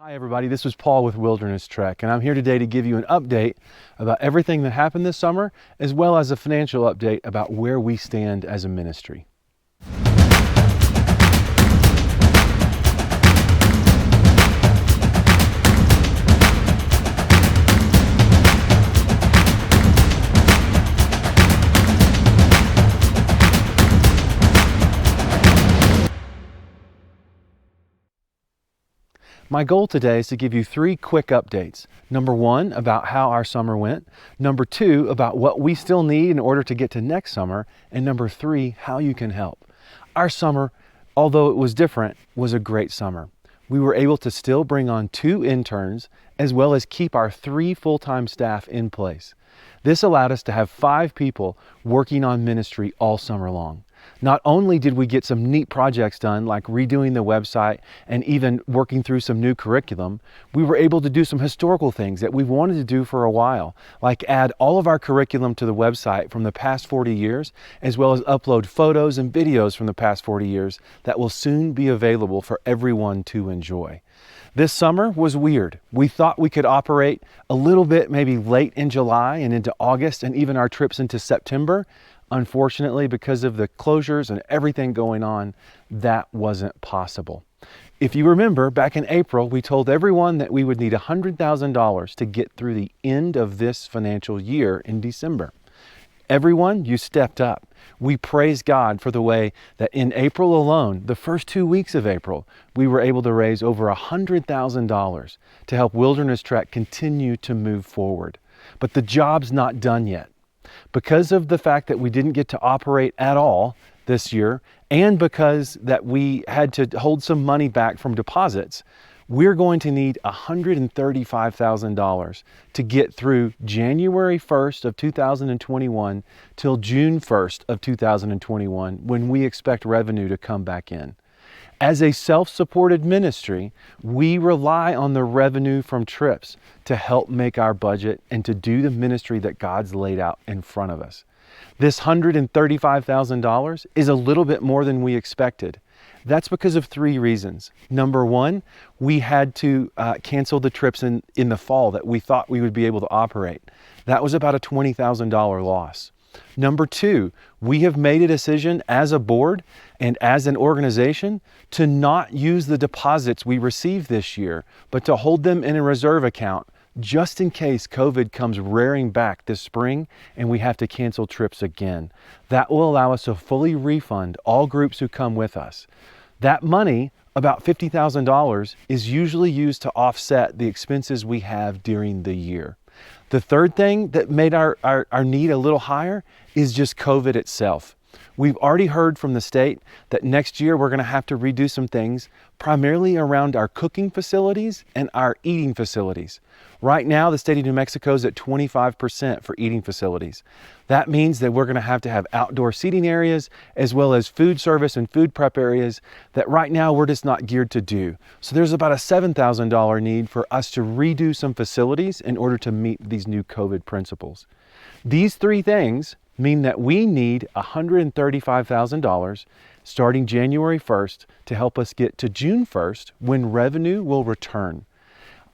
Hi everybody, this is Paul with Wilderness Trek, and I'm here today to give you an update about everything that happened this summer, as well as a financial update about where we stand as a ministry. My goal today is to give you 3 quick updates. Number 1, about how our summer went. Number 2, about what we still need in order to get to next summer. And number 3, how you can help. Our summer, although it was different, was a great summer. We were able to still bring on 2 interns, as well as keep our 3 full-time staff in place. This allowed us to have 5 people working on ministry all summer long. Not only did we get some neat projects done, like redoing the website and even working through some new curriculum, we were able to do some historical things that we've wanted to do for a while, like add all of our curriculum to the website from the past 40 years, as well as upload photos and videos from the past 40 years that will soon be available for everyone to enjoy. This summer was weird. We thought we could operate a little bit maybe late in July and into August and even our trips into September. Unfortunately, because of the closures and everything going on, that wasn't possible. If you remember, back in April, we told everyone that we would need $100,000 to get through the end of this financial year in December. Everyone, you stepped up. We praise God for the way that in April alone, the first 2 weeks of April, we were able to raise over $100,000 to help Wilderness Trek continue to move forward. But the job's not done yet. Because of the fact that we didn't get to operate at all this year, and because that we had to hold some money back from deposits, we're going to need $135,000 to get through January 1st of 2021 till June 1st of 2021, when we expect revenue to come back in. As a self-supported ministry, we rely on the revenue from trips to help make our budget and to do the ministry that God's laid out in front of us. This $135,000 is a little bit more than we expected. That's because of 3 reasons. Number 1, we had to cancel the trips in the fall that we thought we would be able to operate. That was about a $20,000 loss. Number 2, we have made a decision as a board and as an organization to not use the deposits we received this year, but to hold them in a reserve account just in case COVID comes rearing back this spring and we have to cancel trips again. That will allow us to fully refund all groups who come with us. That money, about $50,000, is usually used to offset the expenses we have during the year. The third thing that made our need a little higher is just COVID itself. We've already heard from the state that next year we're going to have to redo some things, primarily around our cooking facilities and our eating facilities. Right now, the state of New Mexico is at 25% for eating facilities. That means that we're going to have outdoor seating areas, as well as food service and food prep areas that right now we're just not geared to do. So there's about a $7,000 need for us to redo some facilities in order to meet these new COVID principles. These 3 things mean that we need $135,000 starting January 1st to help us get to June 1st when revenue will return.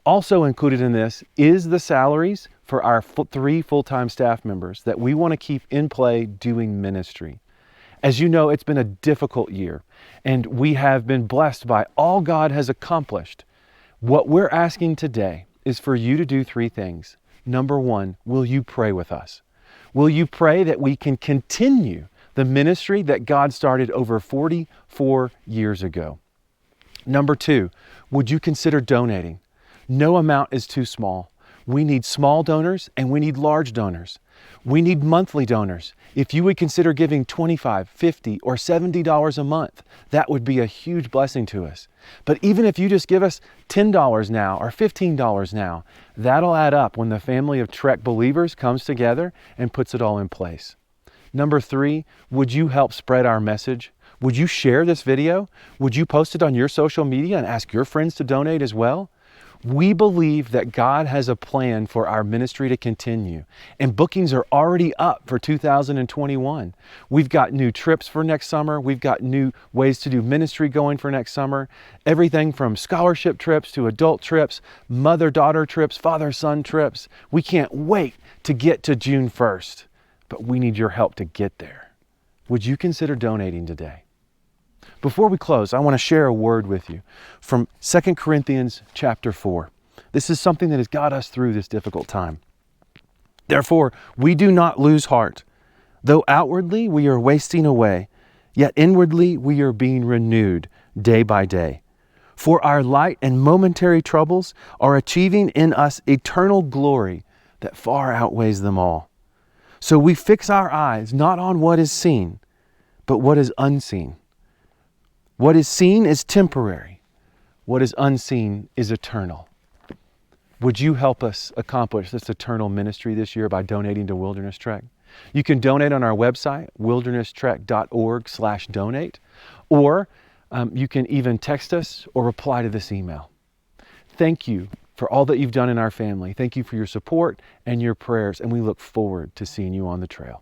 Also included in this is the salaries for our 3 full-time staff members that we want to keep in play doing ministry. As you know, it's been a difficult year, and we have been blessed by all God has accomplished. What we're asking today is for you to do 3 things. Number 1, will you pray with us? Will you pray that we can continue the ministry that God started over 44 years ago? Number 2, would you consider donating? No amount is too small. We need small donors and we need large donors. We need monthly donors. If you would consider giving $25, $50, or $70 a month, that would be a huge blessing to us. But even if you just give us $10 now or $15 now, that'll add up when the family of Trek believers comes together and puts it all in place. Number 3, would you help spread our message? Would you share this video? Would you post it on your social media and ask your friends to donate as well? We believe that God has a plan for our ministry to continue, and bookings are already up for 2021. We've got new trips for next summer. We've got new ways to do ministry going for next summer. Everything from scholarship trips to adult trips, mother-daughter trips, father-son trips. We can't wait to get to June 1st, but we need your help to get there. Would you consider donating today? Before we close, I want to share a word with you from 2 Corinthians chapter 4. This is something that has got us through this difficult time. Therefore, we do not lose heart. Though outwardly we are wasting away, yet inwardly we are being renewed day by day. For our light and momentary troubles are achieving in us eternal glory that far outweighs them all. So we fix our eyes not on what is seen, but what is unseen. What is seen is temporary. What is unseen is eternal. Would you help us accomplish this eternal ministry this year by donating to Wilderness Trek? You can donate on our website, wildernesstrek.org/donate, or you can even text us or reply to this email. Thank you for all that you've done in our family. Thank you for your support and your prayers, and we look forward to seeing you on the trail.